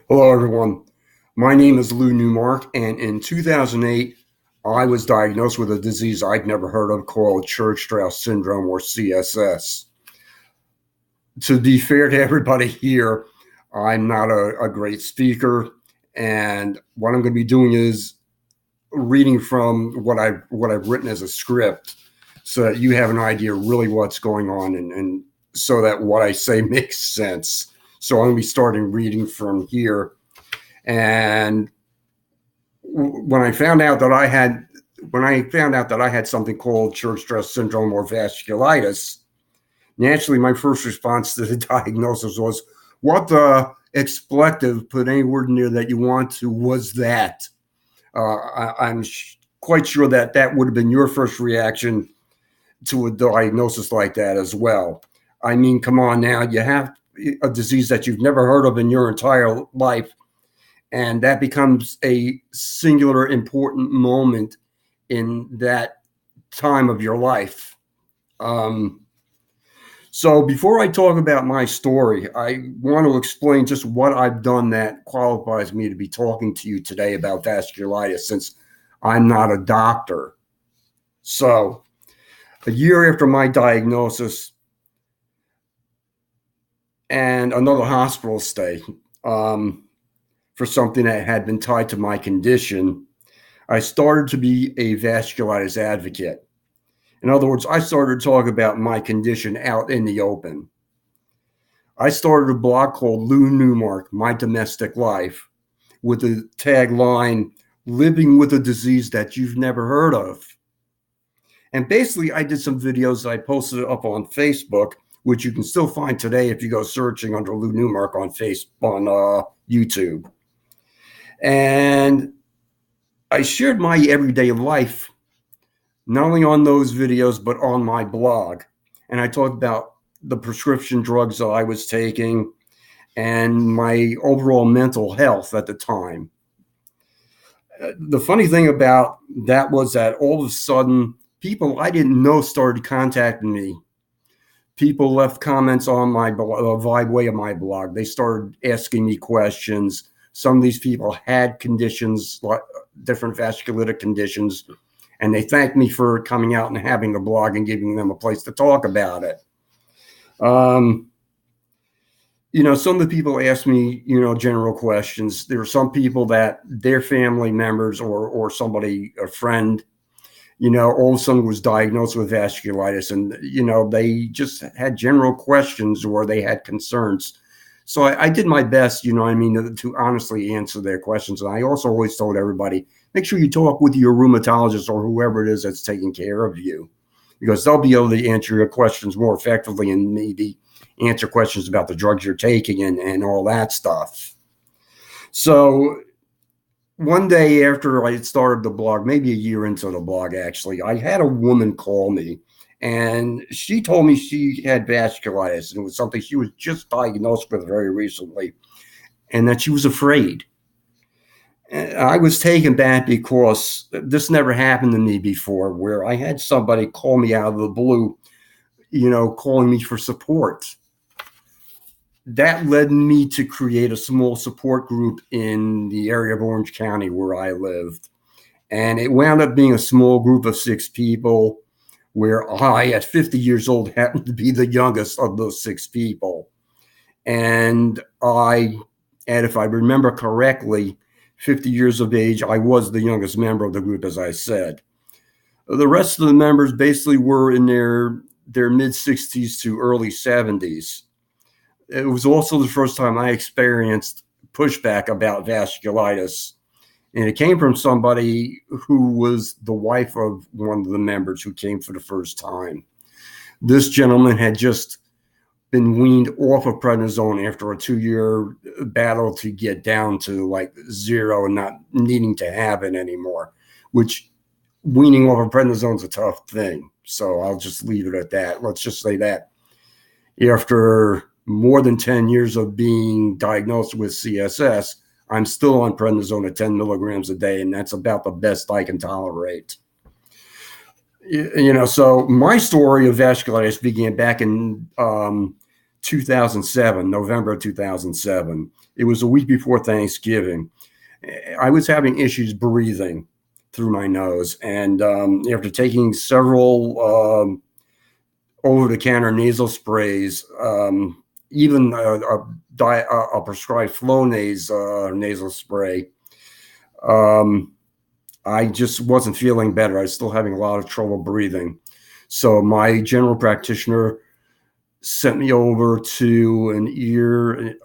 Hello, everyone. My name is Lou Newmark, and in 2008, I was diagnosed with a disease I'd never heard of called Church-Strauss syndrome, or CSS. To be fair to everybody here, I'm not a great speaker, and what I'm going to be doing is reading from what I've written as a script, so that you have an idea really what's going on, and so that what I say makes sense. So I'm going to be starting reading from here. And when I found out that I had something called Church-Strauss syndrome or vasculitis, naturally my first response to the diagnosis was, "What the expletive, put any word in there that you want to, was that?" I'm quite sure that that would have been your first reaction to a diagnosis like that as well. I mean, come on now, you have a disease that you've never heard of in your entire life, and that becomes a singular important moment in that time of your life. So before I talk about my story, I want to explain just what I've done that qualifies me to be talking to you today about vasculitis, since I'm not a doctor. So a year after my diagnosis and another hospital stay, for something that had been tied to my condition, I started to be a vasculitis advocate. In other words, I started to talk about my condition out in the open. I started a blog called Lou Newmark, My Domestic Life, with the tagline, "Living with a disease that you've never heard of." And basically, I did some videos that I posted up on Facebook, which you can still find today if you go searching under Lou Newmark on YouTube. And I shared my everyday life, not only on those videos, but on my blog. And I talked about the prescription drugs that I was taking and my overall mental health at the time. The funny thing about that was that all of a sudden, people I didn't know started contacting me. People left comments on my by way of my blog. They started asking me questions. Some of these people had conditions, like different vasculitic conditions, and they thanked me for coming out and having the blog and giving them a place to talk about it. Some of the people asked me, general questions. There were some people that their family members or somebody, a friend, all of a sudden was diagnosed with vasculitis, and, they just had general questions or they had concerns. So I did my best, to honestly answer their questions. And I also always told everybody, make sure you talk with your rheumatologist or whoever it is that's taking care of you, because they'll be able to answer your questions more effectively and maybe answer questions about the drugs you're taking and all that stuff. So one day after I had started the blog, maybe a year into the blog, actually, I had a woman call me, and she told me she had vasculitis, and it was something she was just diagnosed with very recently, and that she was afraid. And I was taken back because this never happened to me before, where I had somebody call me out of the blue, calling me for support. That led me to create a small support group in the area of Orange County where I lived. And it wound up being a small group of 6 people, where I, at 50 years old, happened to be the youngest of those 6 people. And if I remember correctly, 50 years of age, I was the youngest member of the group, as I said. The rest of the members basically were in their mid-60s to early 70s. It was also the first time I experienced pushback about vasculitis. And it came from somebody who was the wife of one of the members who came for the first time. This gentleman had just been weaned off of prednisone after a 2-year battle to get down to like 0 and not needing to have it anymore, which weaning off of prednisone is a tough thing. So I'll just leave it at that. Let's just say that after more than 10 years of being diagnosed with CSS, I'm still on prednisone at 10 milligrams a day, and that's about the best I can tolerate. So my story of vasculitis began back in 2007, November 2007. It was a week before Thanksgiving. I was having issues breathing through my nose, and after taking several over-the-counter nasal sprays, even a prescribed Flonase nasal spray, I just wasn't feeling better. I was still having a lot of trouble breathing. So my general practitioner sent me over to an ear,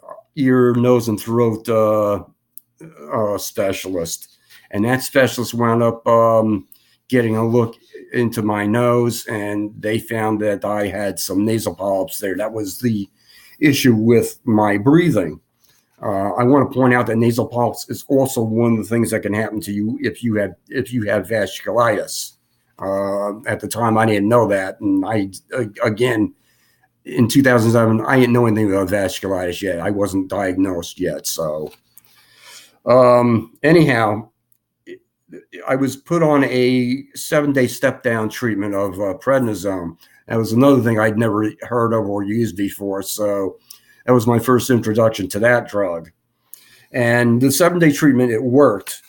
nose, and throat specialist. And that specialist wound up getting a look into my nose, and they found that I had some nasal polyps there. That was the issue with my breathing. I want to point out that nasal polyps is also one of the things that can happen to you if you have vasculitis. At the time, I didn't know that, and again, in 2007, I didn't know anything about vasculitis yet. I wasn't diagnosed yet. So, anyhow, I was put on a 7-day step-down treatment of prednisone. That was another thing I'd never heard of or used before. So that was my first introduction to that drug. And the 7-day treatment, it worked,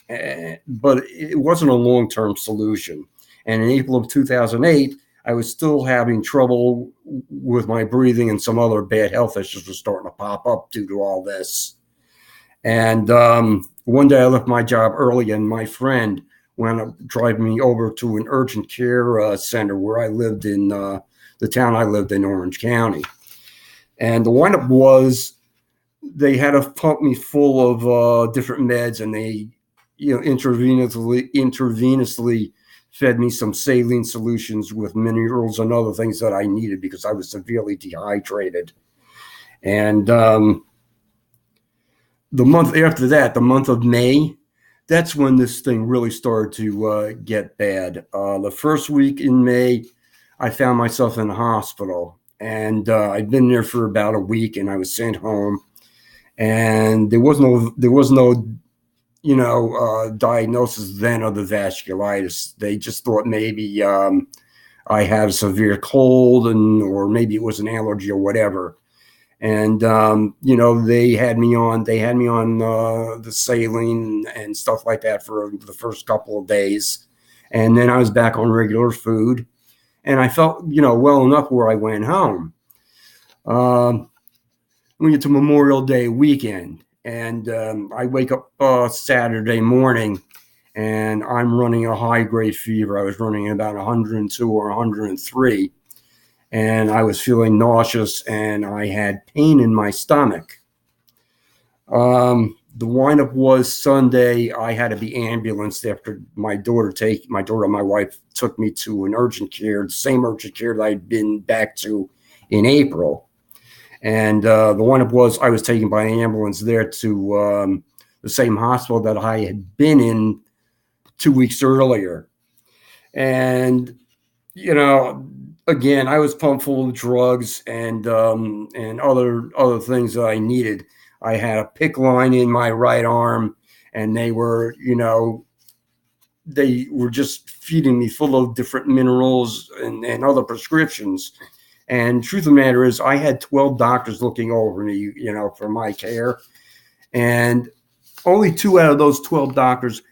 but it wasn't a long-term solution. And in April of 2008, I was still having trouble with my breathing, and some other bad health issues were starting to pop up due to all this. And one day I left my job early, and my friend wound up driving me over to an urgent care center where I lived in the town I lived in, Orange County. And the windup was they had to pump me full of different meds, and they, intravenously fed me some saline solutions with minerals and other things that I needed because I was severely dehydrated. And the month after that, the month of May, that's when this thing really started to get bad. The first week in May, I found myself in the hospital, and I'd been there for about a week, and I was sent home. And there was no diagnosis then of the vasculitis. They just thought maybe I had a severe cold, or maybe it was an allergy or whatever. And they had me on the saline and stuff like that for the first couple of days, and then I was back on regular food, and I felt well enough where I went home. We get to Memorial Day weekend, and I wake up Saturday morning, and I'm running a high-grade fever. I was running about 102 or 103, and I was feeling nauseous, and I had pain in my stomach. The windup was Sunday. I had to be ambulanced after my wife took me to an urgent care, the same urgent care that I'd been back to in April. And the windup was I was taken by ambulance there to the same hospital that I had been in 2 weeks earlier. And, again, I was pumped full of drugs and other things that I needed. I had a PICC line in my right arm, and they were just feeding me full of different minerals and other prescriptions. And truth of the matter is, I had 12 doctors looking over me, for my care. And only 2 out of those 12 doctors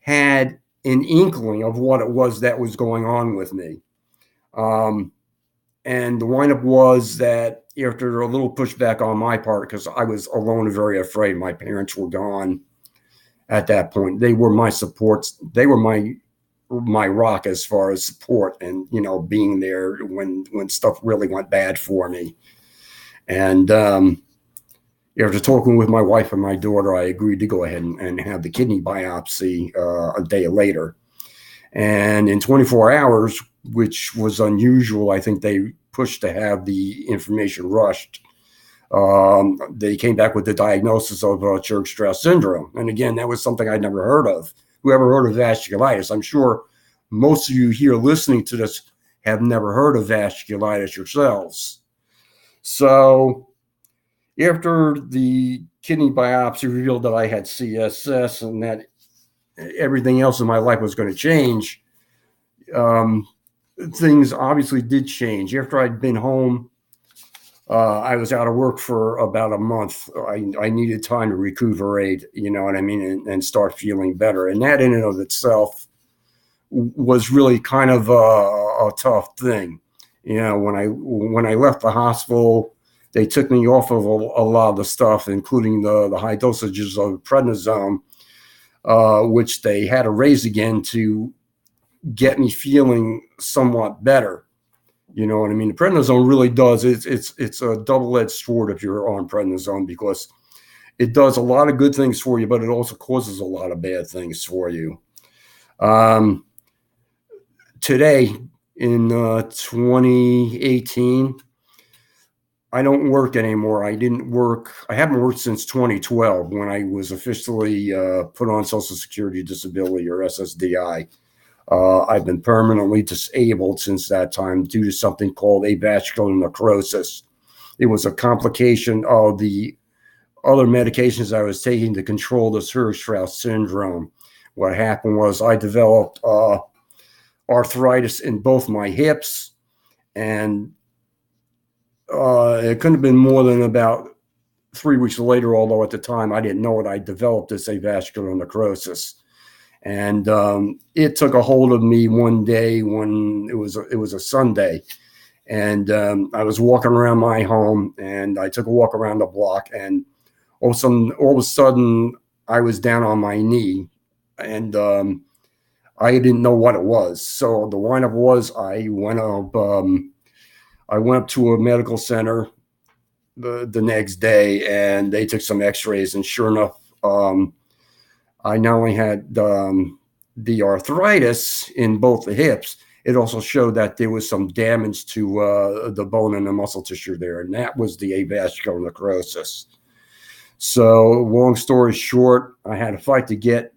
had an inkling of what it was that was going on with me. And the windup was that after a little pushback on my part, because I was alone and very afraid, my parents were gone at that point. They were my supports. They were my rock as far as support and, being there when stuff really went bad for me. And after talking with my wife and my daughter, I agreed to go ahead and have the kidney biopsy a day later. And in 24 hours, which was unusual, I think they pushed to have the information rushed. They came back with the diagnosis of Church-Strauss syndrome. And again, that was something I'd never heard of. Whoever heard of vasculitis? I'm sure most of you here listening to this have never heard of vasculitis yourselves. So after the kidney biopsy revealed that I had CSS and that everything else in my life was going to change, things obviously did change. After I'd been home I was out of work for about a month. I needed time to recuperate, you know what I mean, and start feeling better. And that in and of itself was really kind of a tough thing. You know, when I left the hospital, they took me off of a lot of the stuff, including the high dosages of prednisone, which they had to raise again to get me feeling somewhat better. You know what I mean? The prednisone really does. It's a double-edged sword if you're on prednisone, because it does a lot of good things for you, but it also causes a lot of bad things for you. Today, in 2018, I don't work anymore. I haven't worked since 2012, when I was officially put on Social Security Disability, or SSDI. I've been permanently disabled since that time due to something called avascular necrosis. It was a complication of the other medications I was taking to control the Hirschsprung syndrome. What happened was I developed arthritis in both my hips, and it couldn't have been more than about 3 weeks later, although at the time I didn't know it, I developed this avascular necrosis. And it took a hold of me one day when it was a Sunday, and I was walking around my home, and I took a walk around the block, and all of a sudden I was down on my knee, and I didn't know what it was. So the windup was I went up to a medical center the next day, and they took some X-rays, and sure enough, I not only had the arthritis in both the hips, it also showed that there was some damage to the bone and the muscle tissue there, and that was the avascular necrosis. So long story short, I had to fight to get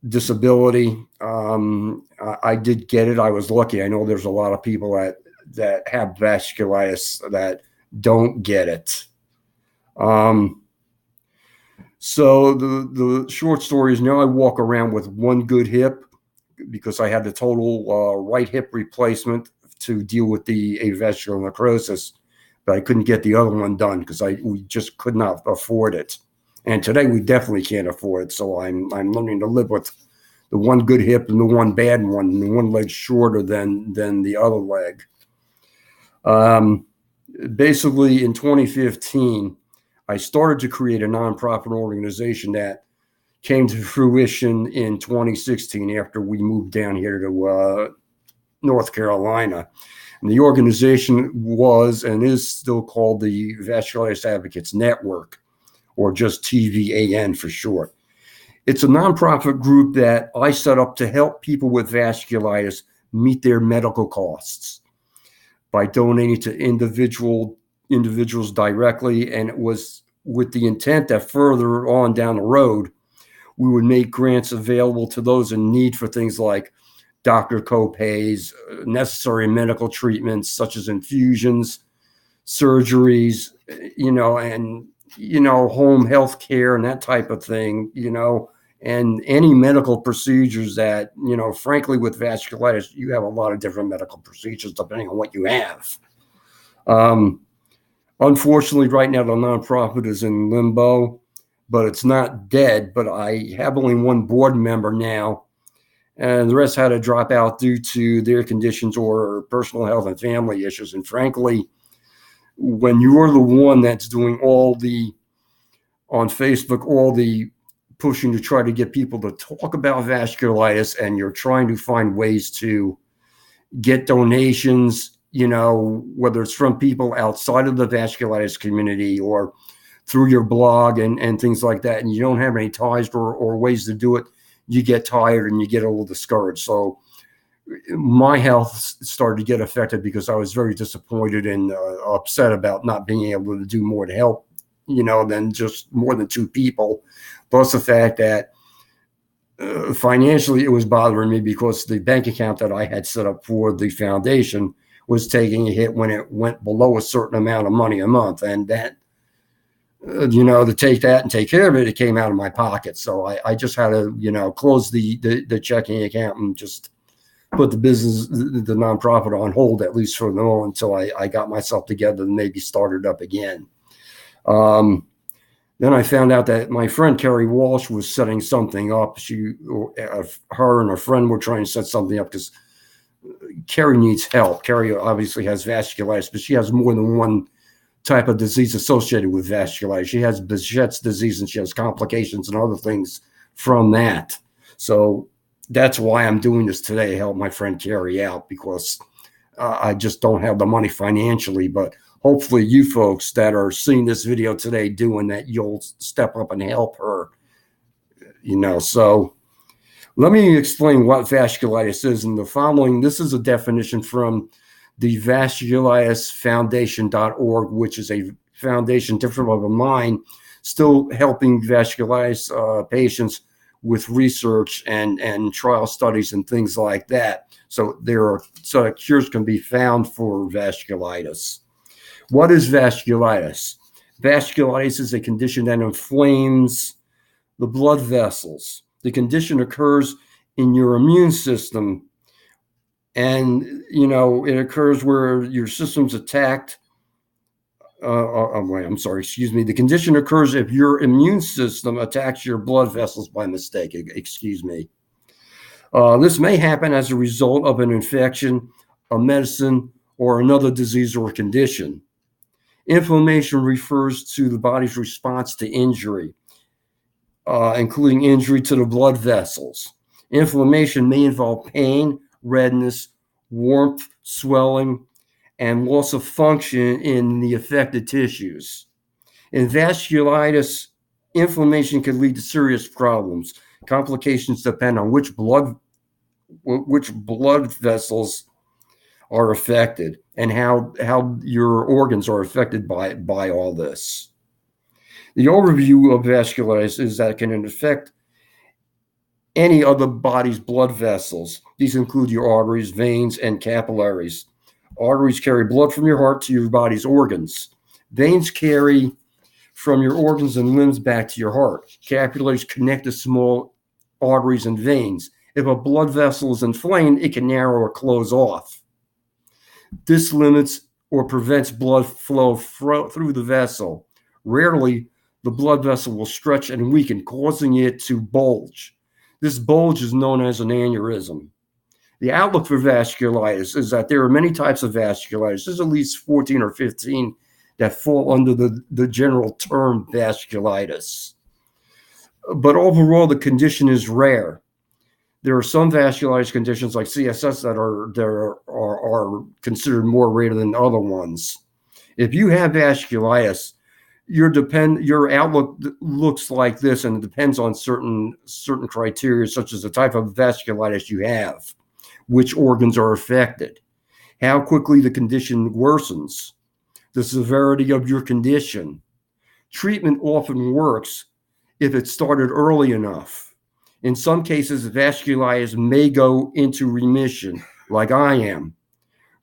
disability. I did get it. I was lucky. I know there's a lot of people that have vasculitis that don't get it. So the short story is, now I walk around with one good hip, because I had the total right hip replacement to deal with the avascular necrosis, but I couldn't get the other one done because we just could not afford it. And today we definitely can't afford it. So I'm learning to live with the one good hip and the one bad one, and the one leg shorter than the other leg. Basically, in 2015, I started to create a nonprofit organization that came to fruition in 2016 after we moved down here to North Carolina. And the organization was and is still called the Vasculitis Advocates Network, or just TVAN for short. It's a nonprofit group that I set up to help people with vasculitis meet their medical costs by donating to individuals directly, and it was with the intent that further on down the road, we would make grants available to those in need for things like doctor copays, necessary medical treatments such as infusions, surgeries, and home health care and that type of thing, and any medical procedures that, frankly, with vasculitis, you have a lot of different medical procedures depending on what you have. Unfortunately, right now, the nonprofit is in limbo, but it's not dead. But I have only one board member now, and the rest had to drop out due to their conditions or personal health and family issues. And frankly, when you're the one that's doing on Facebook, all the pushing to try to get people to talk about vasculitis, and you're trying to find ways to get donations, whether it's from people outside of the vasculitis community or through your blog and things like that, and you don't have any ties or ways to do it, you get tired and you get a little discouraged. So my health started to get affected because I was very disappointed and upset about not being able to do more to help, than just more than two people. Plus the fact that financially it was bothering me because the bank account that I had set up for the foundation was taking a hit when it went below a certain amount of money a month. And that, to take that and take care of it, it came out of my pocket. So I just had to, close the checking account and just put the nonprofit on hold, at least for the moment, until I got myself together and maybe started up again. Then I found out that my friend Kerry Walsh was setting something up. Her and a friend were trying to set something up because Kerry needs help. Kerry obviously has vasculitis, but she has more than one type of disease associated with vasculitis. She has Behçet's disease, and she has complications and other things from that. So that's why I'm doing this today, to help my friend Kerry out, because I just don't have the money financially. But hopefully you folks that are seeing this video today doing that, you'll step up and help her. So let me explain what vasculitis is. And the following, this is a definition from the Vasculitisfoundation.org, which is a foundation different from mine, still helping vasculitis patients with research and trial studies and things like that. So cures can be found for vasculitis. What is vasculitis? Vasculitis is a condition that inflames the blood vessels. The condition occurs in your immune system, and it occurs where your system's attacked. The condition occurs if your immune system attacks your blood vessels by mistake. This may happen as a result of an infection, a medicine, or another disease or condition. Inflammation refers to the body's response to injury, including injury to the blood vessels. Inflammation may involve pain, redness, warmth, swelling, and loss of function in the affected tissues. In vasculitis, inflammation can lead to serious problems. Complications depend on which blood vessels are affected and how your organs are affected by all this. The overview of vasculitis is that it can affect any of the body's blood vessels. These include your arteries, veins, and capillaries. Arteries carry blood from your heart to your body's organs. Veins carry from your organs and limbs back to your heart. Capillaries connect the small arteries and veins. If a blood vessel is inflamed, it can narrow or close off. This limits or prevents blood flow through the vessel. Rarely, the blood vessel will stretch and weaken, causing it to bulge. This bulge is known as an aneurysm. The outlook for vasculitis is that there are many types of vasculitis. There's at least 14 or 15 that fall under the general term vasculitis. But overall, the condition is rare. There are some vasculitis conditions like CSS that are considered more rare than other ones. If you have vasculitis, your outlook looks like this, and it depends on certain criteria, such as the type of vasculitis you have, which organs are affected, how quickly the condition worsens, the severity of your condition. Treatment often works if it started early enough. In some cases, vasculitis may go into remission, like I am.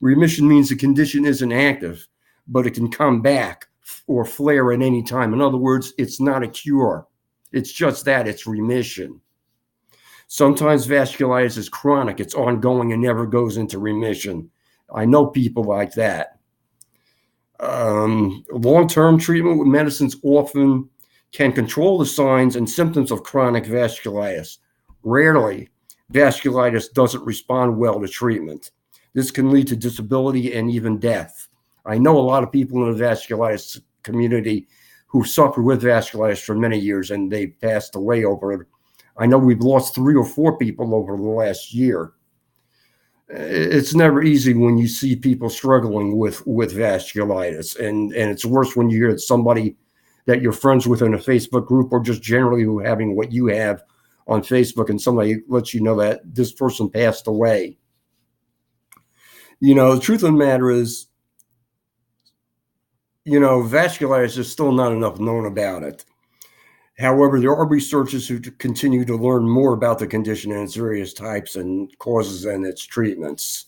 Remission means the condition isn't active, but it can come back or flare at any time. In other words, it's not a cure. It's just that, it's remission. Sometimes vasculitis is chronic. It's ongoing and never goes into remission. I know people like that. Long-term treatment with medicines often can control the signs and symptoms of chronic vasculitis. Rarely, vasculitis doesn't respond well to treatment. This can lead to disability and even death. I know a lot of people in the vasculitis community who suffered with vasculitis for many years, and they passed away over it. I know we've lost 3 or 4 people over the last year. It's never easy when you see people struggling with vasculitis, and it's worse when you hear somebody that you're friends with in a Facebook group, or just generally who having what you have on Facebook, and somebody lets you know that this person passed away. The truth of the matter is, vasculitis is still not enough known about it. However, there are researchers who continue to learn more about the condition and its various types and causes and its treatments.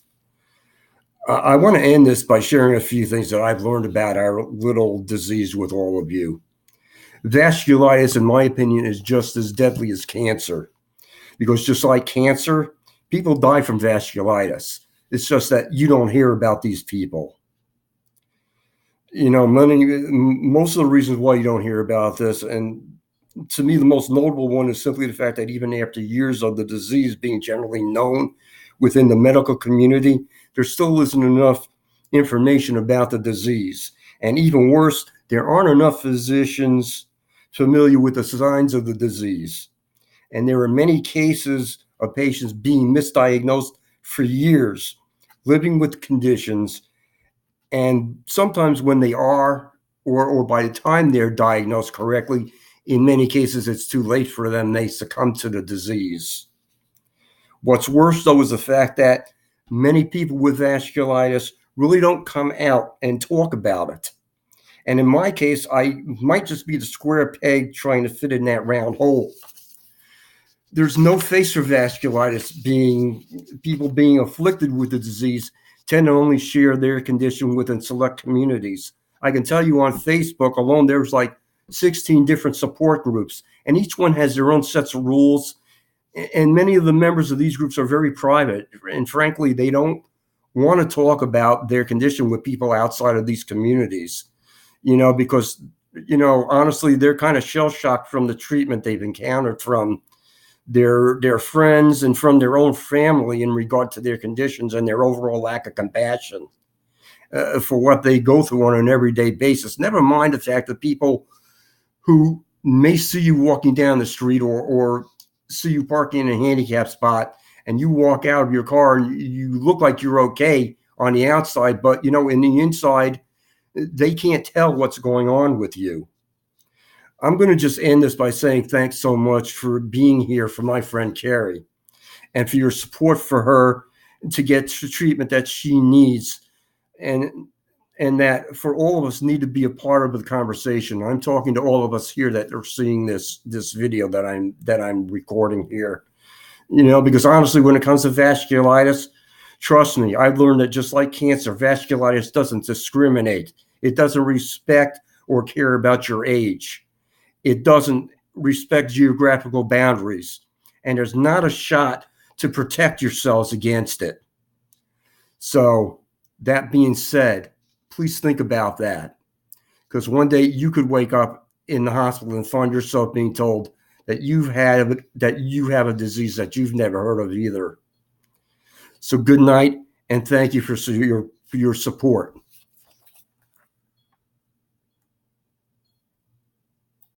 I want to end this by sharing a few things that I've learned about our little disease with all of you. Vasculitis, in my opinion, is just as deadly as cancer, because just like cancer, People die from vasculitis. It's just that you don't hear about these people. Most of the reasons why you don't hear about this, and to me, the most notable one is simply the fact that even after years of the disease being generally known within the medical community, there still isn't enough information about the disease. And even worse, there aren't enough physicians familiar with the signs of the disease. And there are many cases of patients being misdiagnosed for years, living with conditions. And sometimes when they are, or by the time they're diagnosed correctly, in many cases, it's too late for them. They succumb to the disease. What's worse, though, is the fact that many people with vasculitis really don't come out and talk about it. And in my case, I might just be the square peg trying to fit in that round hole. There's no face for vasculitis. People being afflicted with the disease tend to only share their condition within select communities. I can tell you on Facebook alone, there's like 16 different support groups, and each one has their own sets of rules. And many of the members of these groups are very private. And frankly, they don't want to talk about their condition with people outside of these communities, because, honestly, they're kind of shell shocked from the treatment they've encountered from their friends and from their own family in regard to their conditions and their overall lack of compassion for what they go through on an everyday basis. Never mind the fact that people who may see you walking down the street or see you parking in a handicap spot and you walk out of your car and you look like you're okay on the outside, but in the inside, they can't tell what's going on with you. I'm going to just end this by saying thanks so much for being here for my friend Kerry and for your support for her to get the treatment that she needs, and that for all of us need to be a part of the conversation. I'm talking to all of us here that are seeing this video that I'm recording here, because honestly, when it comes to vasculitis, trust me, I've learned that just like cancer, vasculitis doesn't discriminate. It doesn't respect or care about your age. It doesn't respect geographical boundaries, and there's not a shot to protect yourselves against it. So that being said, please think about that, because one day you could wake up in the hospital and find yourself being told that you have a disease that you've never heard of either. So good night, and thank you for your support.